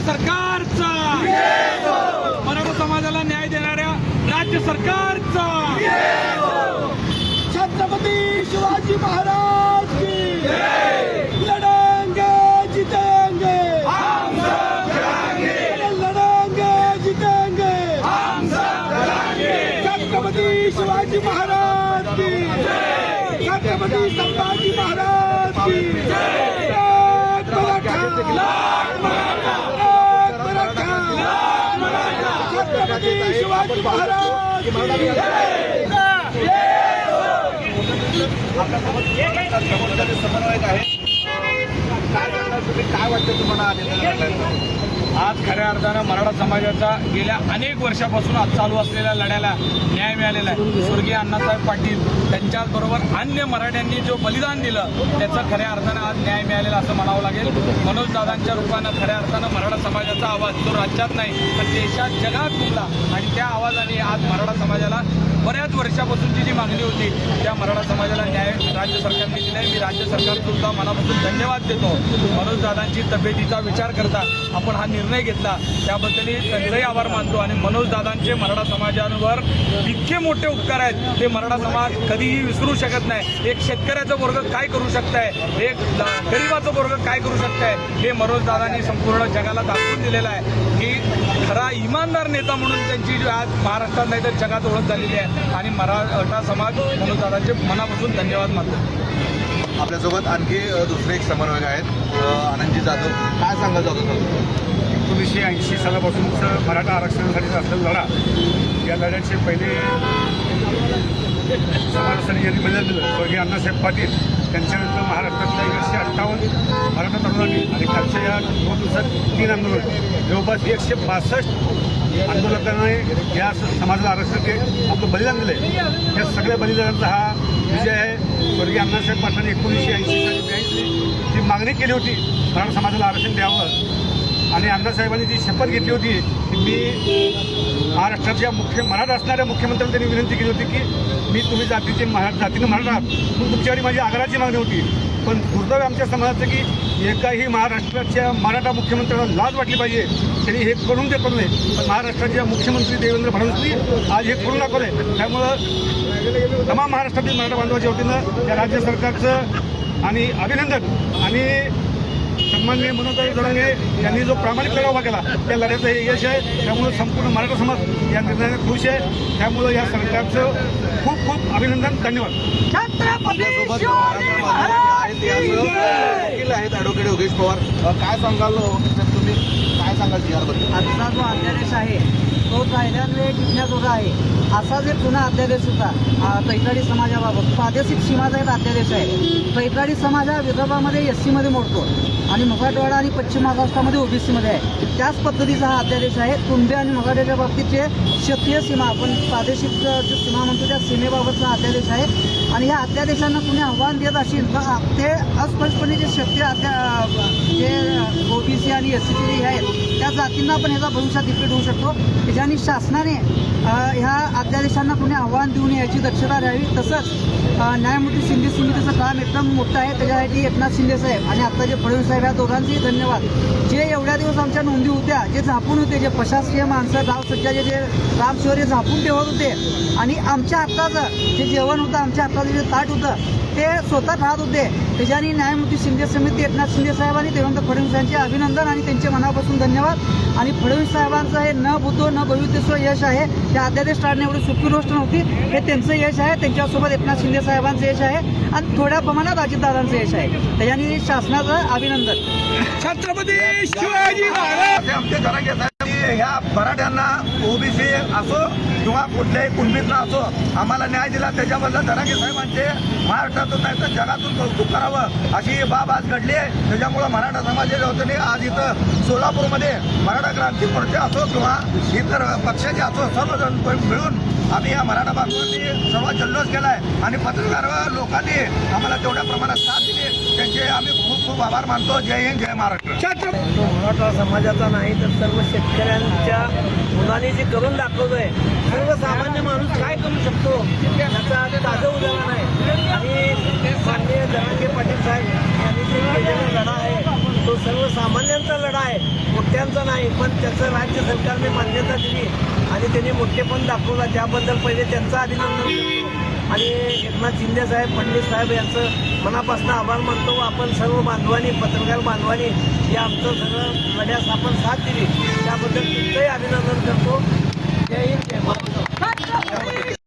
सरकारचा, मराठा समाजाला न्याय देणाऱ्या राज्य सरकारचा, छत्रपती शिवाजी महाराज की लढेंगे जीतेंगे, हम सब लड़ेंगे, लड़ेंगे जीतेंगे, हम सब लड़ेंगे, छत्रपती शिवाजी महाराज की, छत्रपती संभाजी महाराज की, एक मराठा, छत्रपती शिवाजी महाराज की। समन्वयक आहे, काय वाटतं तुम्हाला? आज खऱ्या अर्थानं मराठा समाजाचा गेल्या अनेक वर्षापासून आज चालू असलेल्या लढ्याला न्याय मिळालेला आहे। स्वर्गीय अण्णासाहेब पाटील त्यांच्याचबरोबर अन्य मराठ्यांनी जो बलिदान दिलं त्याचं खऱ्या अर्थानं आज न्याय मिळालेला असं म्हणावं लागेल। मनोज दादांच्या रूपानं खऱ्या अर्थानं मराठा समाजाचा आवाज तो राज्यात नाही पण देशात जगात घुमला आणि त्या आवाजाने आज मराठा समाजाला बऱ्याच वर्षापासूनची जी मागणी होती त्या मराठा समाजाला न्याय राज्य सरकारने दिला आहे। मी राज्य सरकारसुद्धा मनापासून धन्यवाद देतो। मनोज दादांची तब्येतीचा विचार करता आपण हा निर्णय घेतला त्याबद्दल त्यांचंही आभार मानतो आणि मनोज दादांचे मराठा समाजावर इतके मोठे उपकार आहेत ते मराठा समाज कधीही विसरू शकत नाही। एक शेतकऱ्याचं वर्ग काय करू शकताय, एक गरिबाचं वर्ग काय करू शकताय हे मनोज दादांनी संपूर्ण जगाला दाखवून दिलेलं आहे की खरा इमानदार नेता म्हणून त्यांची आज महाराष्ट्रात नाही तर जगात ओळख झालेली आहे आणि मराठा समाज मनोज दादांचे मनापासून धन्यवाद मानतो। आपल्यासोबत आणखी दुसरे एक समन्वयक आहेत, आनंदजी जाधव, काय सांगाल जाधव सर? 1980 सालापासूनचं मराठा आरक्षणासाठी असलेला लढा, या लढ्याचे पहिले समाजस्थानी यांनी बदल दिलं स्वर्गीय अण्णासाहेब पाटील, त्यांच्यानंतर महाराष्ट्रातल्या 158 मराठा तरुणांनी आणि कालच्या या 2 दिवसात 3 आंदोलन जवळपास 162 आंदोलकांनी या समाजाला आरक्षण आपलं बलिदान दिलं आहे। या सगळ्या बलिदानाचा हा विजय आहे। स्वर्गीय अण्णासाहेब पाटलांनी 1980 साली जी मागणी केली होती मराठा समाजाला आरक्षण द्यावं आणि अण्णासाहेबांनी जी शपथ घेतली होती की मी महाराष्ट्राच्या मराठा असणाऱ्या मुख्यमंत्र्यांनी त्यांनी विनंती केली होती की मी तुम्ही जातीनं मराठा आहात म्हणून तुमच्याकडे माझी आग्रहाची मागणी होती, पण दुर्दैव आमच्या समाजाचं की एकाही महाराष्ट्राच्या मराठा मुख्यमंत्र्यांना लाज वाटली पाहिजे त्यांनी हे करून ते करू नये, पण महाराष्ट्राच्या मुख्यमंत्री देवेंद्र फडणवीस आज हे करून दाखवले। त्यामुळं तमाम महाराष्ट्रातील मराठा बांधवाच्या वतीनं या राज्य सरकारचं आणि अभिनंदन आणि सन्माननीय मनोजदादा जरांगे यांनी जो प्रामाणिक लढा उभा केला त्या लढ्याचं हे यश आहे। त्यामुळे संपूर्ण मराठा समाज या निर्णयाने खुश आहे। त्यामुळे या सरकारचं खूप खूप अभिनंदन, धन्यवाद। आपल्यासोबत आहेत ॲडव्होकेट योगेश पवार, काय सांगाल तुम्ही, काय सांगाल याबद्दल? आजचा जो अध्यादेश आहे तो कायद्यान्वये टिकण्याजोगा आहे। असा जे जुना अध्यादेश होता तैताडी समाजाबाबत प्रादेशिक सीमाचा एक अध्यादेश आहे। तैताडी समाज हा विदर्भामध्ये SC मध्ये मोडतो आणि मराठवाडा आणि पश्चिम महाराष्ट्रामध्ये OBC मध्ये आहे। त्याच पद्धतीचा हा अध्यादेश आहे। कुणबी आणि मराठ्याच्या बाबतीत क्षेत्रीय सीमा आपण प्रादेशिक जो सीमा म्हणतो त्या सीमेबाबतचा अध्यादेश आहे आणि ह्या अध्यादेशांना कुणी आव्हान देत असेल तर ते अस्पष्टपणे जे क्षेत्रीय जे OBC आणि SC जे आहेत त्या जातींना पण ह्याचा भविष्यात इफेक्ट होऊ शकतो। त्याच्याने शासनाने ह्या अध्यादेशांना कुणी आव्हान देऊ नये याची दक्षता घ्यावी। तसंच न्यायमूर्ती शिंदे समितीचं काम एकदम मोठं आहे, त्याच्यासाठी एकनाथ शिंदे साहेब आणि आता जे फडणवीस साहेब या दोघांचेही धन्यवाद। जे एवढ्या दिवस आमच्या नोंदी होत्या, जे झापून होते, जे प्रशासकीय माणसं गाव सज्जाचे जे ग्रामसेवक झापून ठेवत होते आणि आमच्या हाताचं जे जेवण होतं, आमच्या हाताचं जे ताट होतं ते स्वतः खात होते, त्याच्याने न्यायमूर्ती शिंदे समिती एकनाथ शिंदे साहेब आणि देवेंद्र फडणवीस यांचे अभिनंदन आणि त्यांचे मनापासून धन्यवाद। आणि फडणवीस साहेबांचं हे न भूतो न भविष्यस्व यश आहे। त्या अध्यादेश काढणे एवढी सोपी गोष्ट नव्हती, हे त्यांचं यश आहे। त्यांच्यासोबत एकनाथ शिंदे साहेबांचं यश आहे आणि थोड्या प्रमाणात अजितदादांचं यश आहे, त्याच्याने शासनाचं अभिनंदन। छत्रपती शिवाजी महाराज आमचे जरांगे ह्या मराठ्यांना OBC असो किंवा कुठल्याही कुणबीतला असो आम्हाला न्याय दिला त्याच्याबद्दल जरांगे साहेबांचे महाराष्ट्रातून नाही तर जगातून कौतुक करावं अशी बाब आज घडली आहे। त्याच्यामुळं मराठा समाजाच्या वतीने आज इथं सोलापूरमध्ये मराठा क्रांती मोर्चा असो किंवा इतर पक्षाचे असो सर्वजण मिळून आम्ही या मराठा बांधवांनी सर्व जल्लोष केला आहे आणि पत्रकार लोकांनी आम्हाला तेवढ्या प्रमाणात साथ दिली, त्यांचे आम्ही खूप खूप आभार मानतो। जय हिंद, जय महाराष्ट्र। मराठा समाजाचा नाही तर सर्व शेतकऱ्यांच्या मुलांनी जे करून दाखवलंय, सर्वसामान्य माणूस काय करू शकतो याचा ताजं उदाहरण आहे आणि माननीय जरांगे पाटील साहेब यांनी जे केलेला लढा आहे तो सर्व सामान्यांचा लढा आहे, मोठ्यांचा नाही. पण त्याचं राज्य सरकारने मान्यता दिली आणि त्यांनी मोठेपण दाखवला, त्याबद्दल पहिले त्यांचं अभिनंदन करतो. आणि एकनाथ शिंदे साहेब, फडणवीस साहेब यांचं मनापासून आभार मानतो. आपण सर्व बांधवांनी, पत्रकार बांधवांनी हे आमचं सगळं लढ्यास आपण साथ दिली, त्याबद्दल तुमचंही अभिनंदन करतो. जय हिंद, जय महाराष्ट्र.